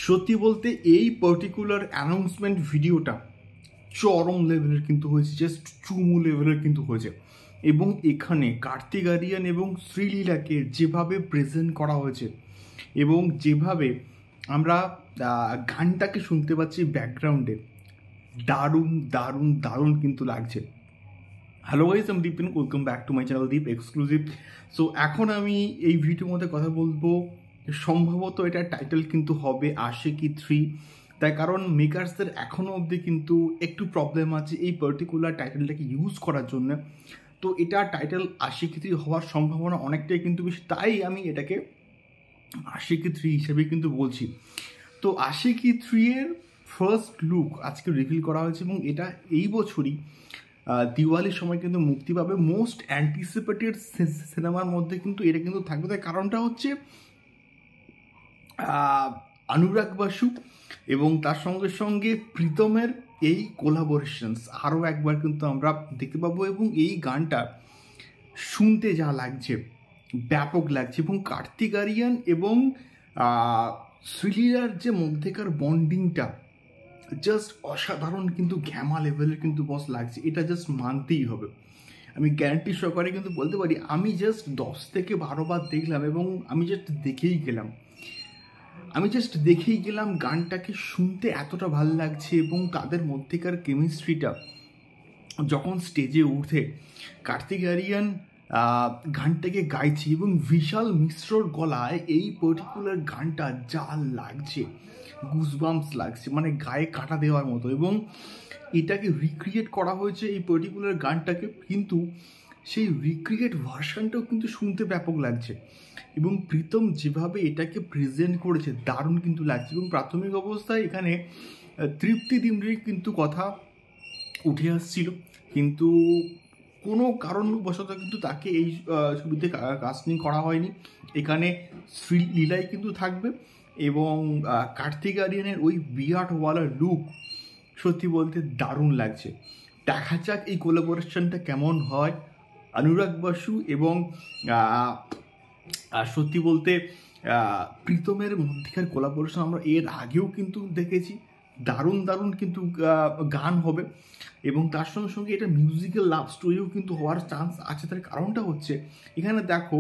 সত্যি বলতে এই পার্টিকুলার অ্যানাউন্সমেন্ট ভিডিওটা চরম লেভেলের কিন্তু হয়েছে, জাস্ট চুমু লেভেলের কিন্তু হয়েছে। এবং এখানে কার্তিক আরিয়ান এবং শ্রীলীলাকে যেভাবে প্রেজেন্ট করা হয়েছে এবং যেভাবে আমরা গানটাকে শুনতে পাচ্ছি ব্যাকগ্রাউন্ডে, দারুণ দারুণ দারুণ কিন্তু লাগছে। হ্যালো গাইস, আমি Dipin, welcome back to my channel Deep exclusive. So এখন আমি এই ভিডিওর মধ্যে কথা বলবো, সম্ভবত এটা টাইটেল কিন্তু হবে আশিকি 3। তাই কারণ মেকার্সদের এখনও অবধি কিন্তু একটু প্রবলেম আছে এই পার্টিকুলার টাইটেলটাকে ইউজ করার জন্য। তো এটা টাইটেল আশিকি 3 হওয়ার সম্ভাবনা অনেকটাই কিন্তু বেশি, তাই আমি এটাকে আশিকি 3 হিসেবে কিন্তু বলছি। তো আশিকি 3 এর ফার্স্ট লুক আজকে রিভিল করা হয়েছে এবং এটা এই বছরই দিওয়ালির সময় কিন্তু মুক্তি পাবে। মোস্ট অ্যান্টিসিপেটেড সিনেমার মধ্যে কিন্তু এটা কিন্তু থাকবে। তার কারণটা হচ্ছে অনুরাগ বাসু এবং তার সঙ্গে সঙ্গে প্রীতমের এই কোলাবোরেশনস আরও একবার কিন্তু আমরা দেখতে পাবো। এবং এই গানটা শুনতে যা লাগছে, ব্যাপক লাগছে। এবং কার্তিক আরিয়ান এবং শ্রীলীলার যে মধ্যেকার বন্ডিংটা জাস্ট অসাধারণ কিন্তু ঘ্যামা লেভেলের কিন্তু বস লাগছে। এটা জাস্ট মানতেই হবে। আমি গ্যারান্টি সহকারে কিন্তু বলতে পারি, আমি জাস্ট 10 থেকে 12 বার দেখলাম এবং আমি জাস্ট দেখেই গেলাম গানটাকে শুনতে এতটা ভালো লাগছে। এবং তাদের মধ্যেকার কেমিস্ট্রিটা যখন স্টেজে উঠে কার্তিক আরিয়ান গানটাকে গাইছে এবং বিশাল মিশ্রর গলায় এই পার্টিকুলার গানটা যা লাগছে, গুজবাম্পস লাগছে, মানে গায়ে কাটা দেওয়ার মতো। এবং এটাকে রিক্রিয়েট করা হয়েছে এই পার্টিকুলার গানটাকে, কিন্তু সেই রিক্রিয়েট ভার্সানটাও কিন্তু শুনতে ব্যাপক লাগছে। এবং প্রীতম যেভাবে এটাকে প্রেজেন্ট করেছে দারুণ কিন্তু লাগছে। এবং প্রাথমিক অবস্থায় এখানে তৃপ্তি ডিমরির কিন্তু কথা উঠে আসছিল, কিন্তু কোনো কারণবশত কিন্তু তাকে এই ছবিতে কাস্টিং করা হয়নি। এখানে শ্রীলীলাই কিন্তু থাকবে এবং কার্তিক আরিয়ানের ওই বিয়ার্ডওয়ালা লুক সত্যি বলতে দারুণ লাগছে। দেখা যাক এই কোলাবোরেশনটা কেমন হয় অনুরাগ বাসু এবং সত্যি বলতে প্রীতমের মধ্যেকার কোলাবোরেশন আমরা এর আগেও কিন্তু দেখেছি। দারুণ দারুণ কিন্তু গান হবে এবং তার সঙ্গে সঙ্গে এটা মিউজিক্যাল লাভ স্টোরিও কিন্তু হওয়ার চান্স আছে। তার কারণটা হচ্ছে এখানে দেখো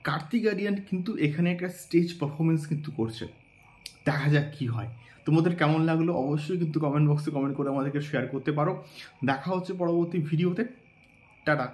কার্তিক আরিয়ান কিন্তু এখানে একটা স্টেজ পারফরমেন্স কিন্তু করছে। দেখা যাক কী হয়। তোমাদের কেমন লাগলো অবশ্যই কিন্তু কমেন্ট বক্সে কমেন্ট করে আমাদেরকে শেয়ার করতে পারো। দেখা হচ্ছে পরবর্তী ভিডিওতে। টাটা।